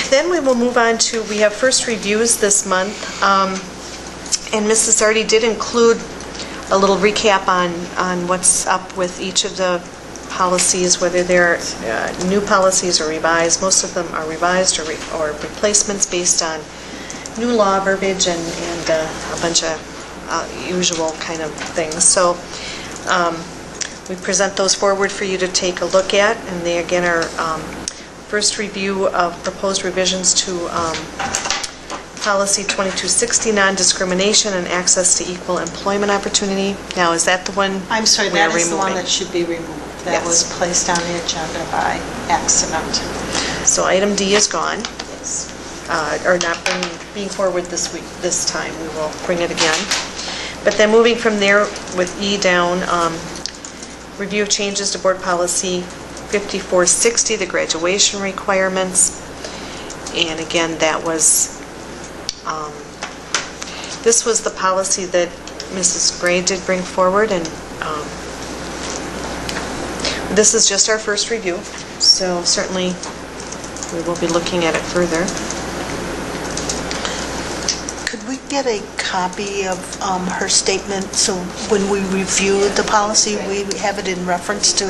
Then we will move on to, we have first reviews this month, and Mrs. Zardi did include a little recap on what's up with each of the policies, whether they're new policies or revised. Most of them are revised or replacements based on new law verbiage and a bunch of usual kind of things. So we present those forward for you to take a look at, and they again are first review of proposed revisions to Policy 2260, non-discrimination and access to equal employment opportunity. Now, is that the one? I'm sorry, that is the one that should be removed. That was placed on the agenda by accident. So item D is gone, Yes. or not being forward this time. We will bring it again. But then moving from there with E down, review of changes to Board Policy 5460, the graduation requirements. And again, that was, this was the policy that Mrs. Gray did bring forward, and this is just our first review, so certainly we will be looking at it further. Could we get a copy of her statement so when we review the policy, we have it in reference to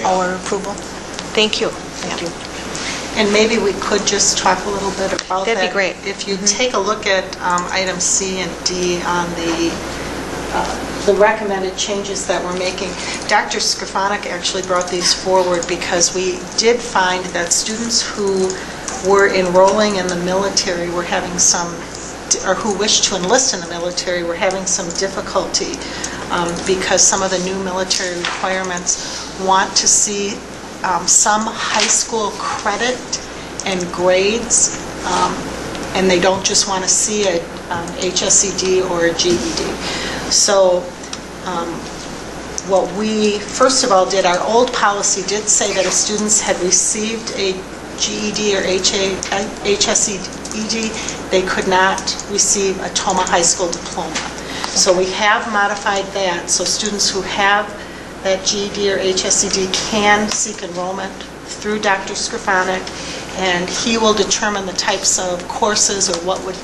our approval? Thank you. Thank you. And maybe we could just talk a little bit about that. That'd be great. If you take a look at items C and D on the recommended changes that we're making, Dr. Skrifanik actually brought these forward because we did find that students who were enrolling in the military were having some, or who wished to enlist in the military were having some difficulty because some of the new military requirements want to see some high school credit and grades, and they don't just want to see a HSED or a GED. So what we first of all did, our old policy did say that if students had received a GED or HSED, they could not receive a Toma High School diploma. So we have modified that, so students who have that GED or HSED can seek enrollment through Dr. Skrifanik, and he will determine the types of courses or what would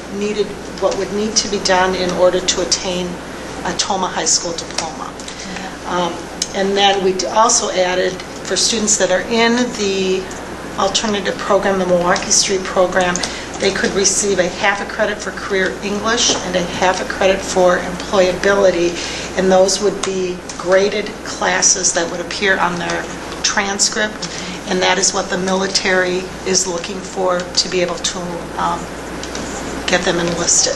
need to be done in order to attain a Toma High School diploma. And then we also added for students that are in the alternative program, the Milwaukee Street program, they could receive a half a credit for career English and a half a credit for employability, and those would be graded classes that would appear on their transcript, and that is what the military is looking for to be able to get them enlisted.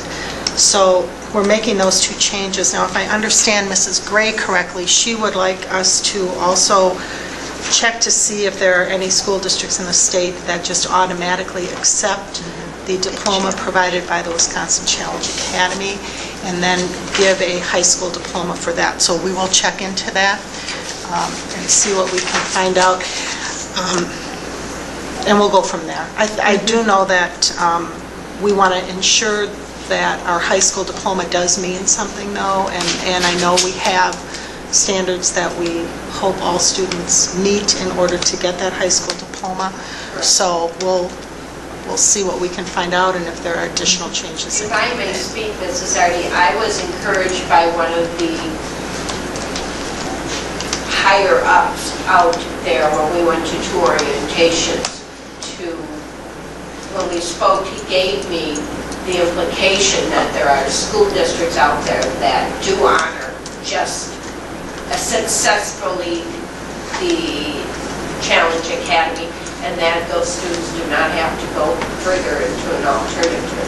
So we're making those two changes. Now, if I understand Mrs. Gray correctly, she would like us to also check to see if there are any school districts in the state that just automatically accept the diploma provided by the Wisconsin Challenge Academy, and then give a high school diploma for that. So we will check into that and see what we can find out, and we'll go from there. I do know that we want to ensure that our high school diploma does mean something, though, and I know we have standards that we hope all students meet in order to get that high school diploma. So we'll see what we can find out and if there are additional changes. If I may speak, Mrs. Zardi, I was encouraged by one of the higher ups out there when we went to two orientations. When we spoke, he gave me the implication that there are school districts out there that do honor just successfully the Challenge Academy, and that those students do not have to go further into an alternative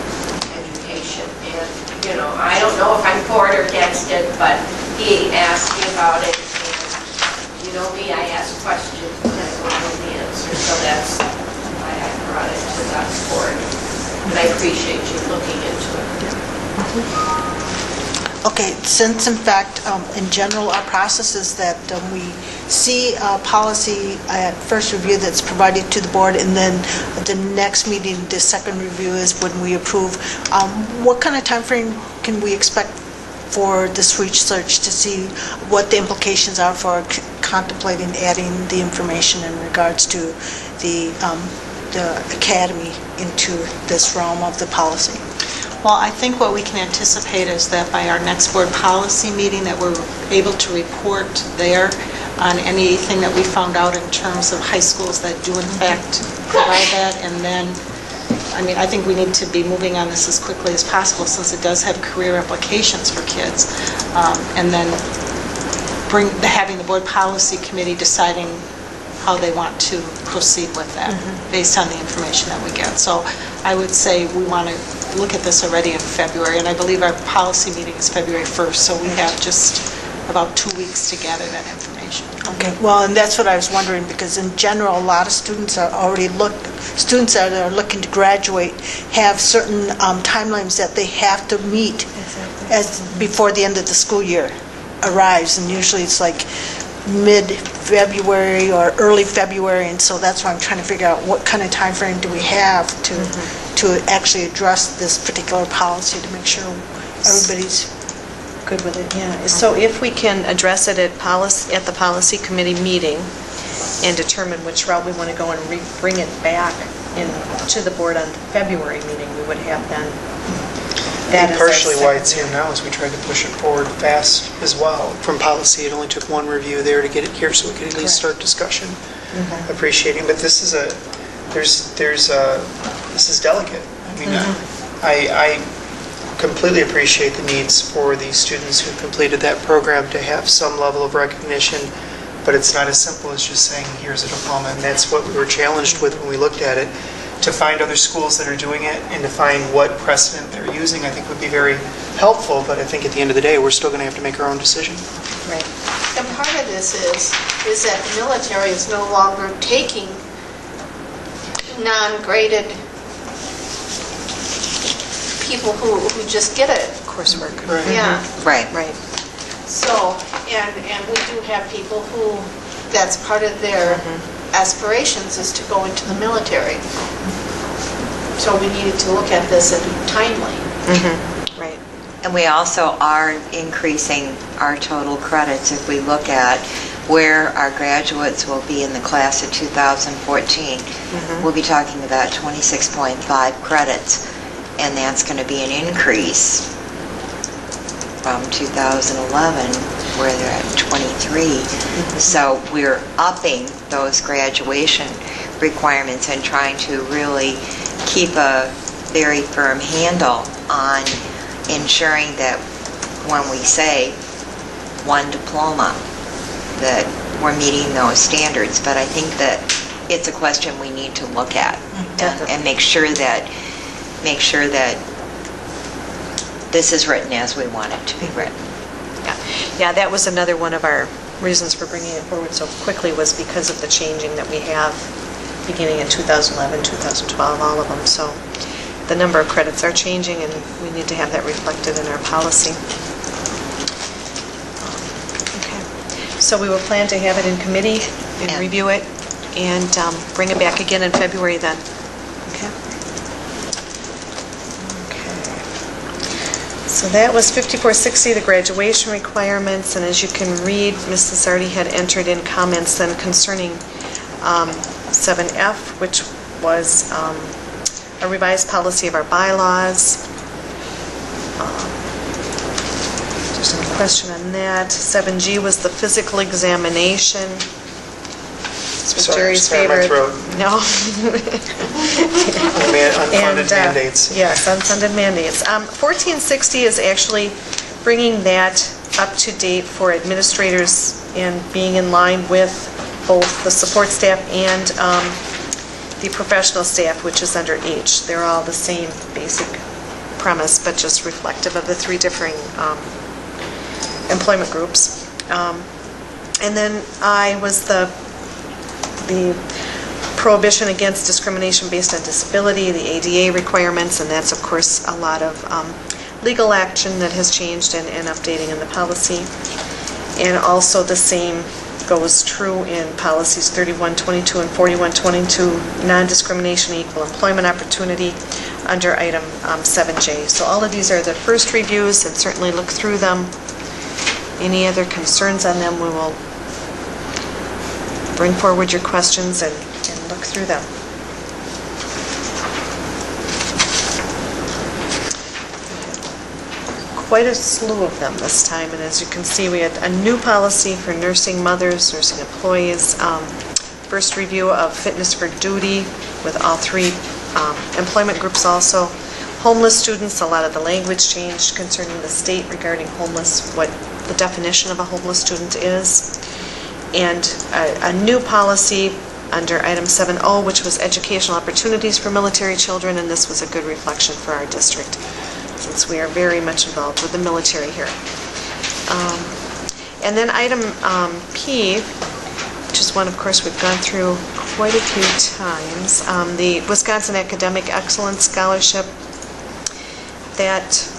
education. And, you know, I don't know if I'm for it or against it, but he asked me about it, and you know me, I ask questions, but I don't know the answer, so that's why I brought it to that board. And I appreciate you looking into it. Okay, since in fact, in general, our process is that we see a policy at first review that's provided to the board, and then the next meeting, the second review, is when we approve. What kind of time frame can we expect for this research to see what the implications are for contemplating adding the information in regards to the the academy into this realm of the policy? Well, I think what we can anticipate is that by our next board policy meeting, that we're able to report there on anything that we found out in terms of high schools that do in fact provide that. And then, I mean, I think we need to be moving on this as quickly as possible since it does have career implications for kids. And then having the board policy committee deciding how they want to proceed with that based on the information that we get. So I would say we want to look at this already in February, and I believe our policy meeting is February 1st, so we have just about 2 weeks to gather that information. Okay, well, and that's what I was wondering, because in general, a lot of students are students that are looking to graduate have certain timelines that they have to meet before the end of the school year arrives, and usually it's like mid-February or early February, and so that's why I'm trying to figure out what kind of time frame do we have to actually address this particular policy to make sure everybody's good with it. Yeah, so if we can address it at the policy committee meeting and determine which route we want to go and bring it back to the board on the February meeting, we would have then that as our partially why second it's here now is we tried to push it forward fast as well. From policy, it only took one review there to get it here so we could at least start discussion. Appreciating, but this is this is delicate. I mean, I completely appreciate the needs for the students who completed that program to have some level of recognition, but it's not as simple as just saying, here's a diploma, and that's what we were challenged with when we looked at it. To find other schools that are doing it and to find what precedent they're using, I think would be very helpful, but I think at the end of the day, we're still going to have to make our own decision. Right. And part of this is that the military is no longer taking non-graded people who just get it. Coursework. Right. Yeah. Right. So, and we do have people who, that's part of their aspirations is to go into the military. So we needed to look at this and be timely. Right. And we also are increasing our total credits. If we look at where our graduates will be in the class of 2014, we'll be talking about 26.5 credits, and that's going to be an increase from 2011, where they're at 23. So we're upping those graduation requirements and trying to really keep a very firm handle on ensuring that when we say one diploma, that we're meeting those standards. But I think that it's a question we need to look at and make sure that this is written as we want it to be written. Yeah, that was another one of our reasons for bringing it forward so quickly, was because of the changing that we have beginning in 2011, 2012, all of them. So the number of credits are changing, and we need to have that reflected in our policy. Okay. So we will plan to have it in committee and review it and bring it back again in February then. Okay. So that was 5460, the graduation requirements, and as you can read, Mrs. Sardi had entered in comments then concerning 7F, which was a revised policy of our bylaws. There's no question on that. 7G was the physical examination. This was Jerry's favorite. No. Unfunded mandates. Yes, unfunded mandates. 1460 is actually bringing that up to date for administrators and being in line with both the support staff and the professional staff, which is under H. They're all the same basic premise, but just reflective of the three differing employment groups. And then I was the prohibition against discrimination based on disability, the ADA requirements, and that's of course a lot of legal action that has changed and updating in the policy. And also the same goes true in policies 3122 and 4122, non-discrimination, equal employment opportunity, under item 7J. So all of these are the first reviews, and certainly look through them. Any other concerns on them, we will bring forward your questions and look through them. quite a slew of them this time, and as you can see, we had a new policy for nursing mothers, nursing employees, first review of fitness for duty with all three employment groups also. Homeless students, a lot of the language changed concerning the state regarding homeless, what the definition of a homeless student is. And a new policy under item 7.0, which was educational opportunities for military children, and this was a good reflection for our district, since we are very much involved with the military here. And then item P, which is one, of course, we've gone through quite a few times, the Wisconsin Academic Excellence Scholarship, that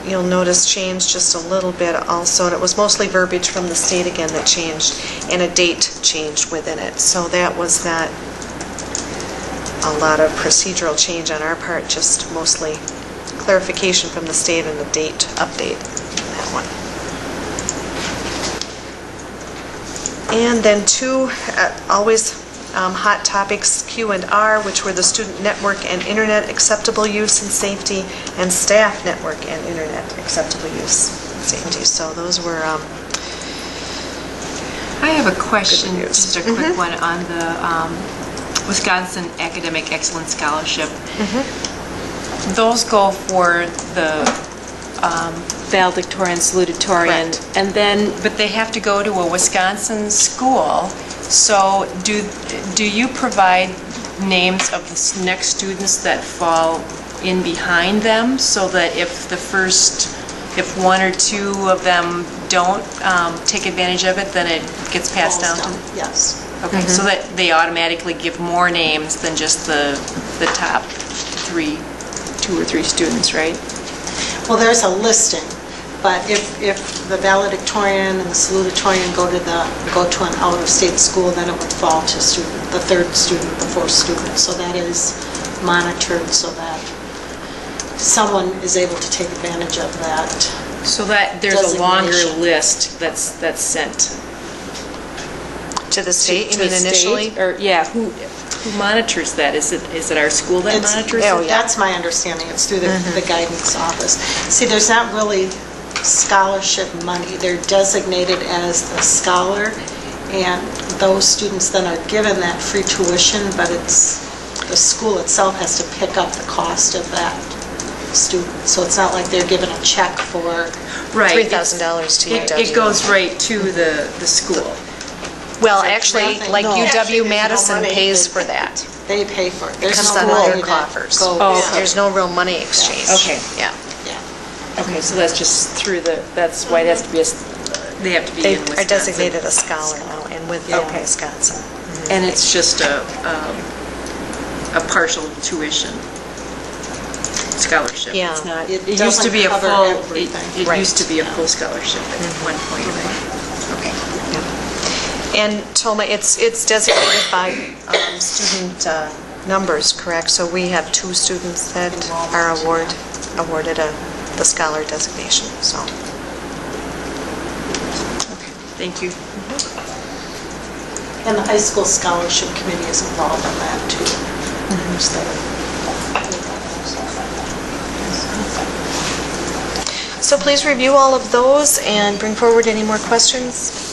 you'll notice changed just a little bit also, and it was mostly verbiage from the state again that changed, and a date changed within it. So that was not a lot of procedural change on our part, just mostly clarification from the state and a date update on that one. And then two, always hot topics, Q&R, which were the student network and internet acceptable use and safety, and staff network and internet acceptable use and safety. So those were I have a question, Good reviews. just a quick one on the Wisconsin Academic Excellence Scholarship. Those go for the valedictorian, salutatorian, Correct. and then, but they have to go to a Wisconsin school. So do you provide names of the next students that fall in behind them, so that if one or two of them don't take advantage of it, then it gets passed down to? Yes. Okay, so that they automatically give more names than just the top two or three students, right? Well, there's a listing, but if the valedictorian and the salutatorian go to an out-of-state school, then it would fall to the third student, the fourth student. So that is monitored so that someone is able to take advantage of that. So that there's a longer Designation. list that's sent to the state, to you mean the state? initially? Or, yeah, who monitors that? Is it our school that monitors oh, it? yeah. That's my understanding. It's through the guidance office. See, there's not really scholarship money. They're designated as a scholar, and those students then are given that free tuition, but it's the school itself has to pick up the cost of that student. So it's not like they're given a check for Right. $3,000 to UW. It goes right to the school. Well, There's actually, nothing- like no. Actually, there's no UW-Madison money. pays for that. they pay for it. It There's comes no out money of their that coffers. goes- Oh, yeah. There's no real money exchange. Okay. Yeah. Yeah. Okay, so that's just that's why it has to be they have to be They in Wisconsin. are designated a scholar now, and with Okay. Wisconsin. And it's just a partial tuition scholarship. Yeah. It's not, It it used to be a doesn't cover full, everything. it Right. used to be a full scholarship at one point, right? Okay. And Toma, it's designated by student numbers, correct? So we have 2 students that are awarded the scholar designation, so. Thank you. And the high school scholarship committee is involved in that too. So please review all of those and bring forward any more questions.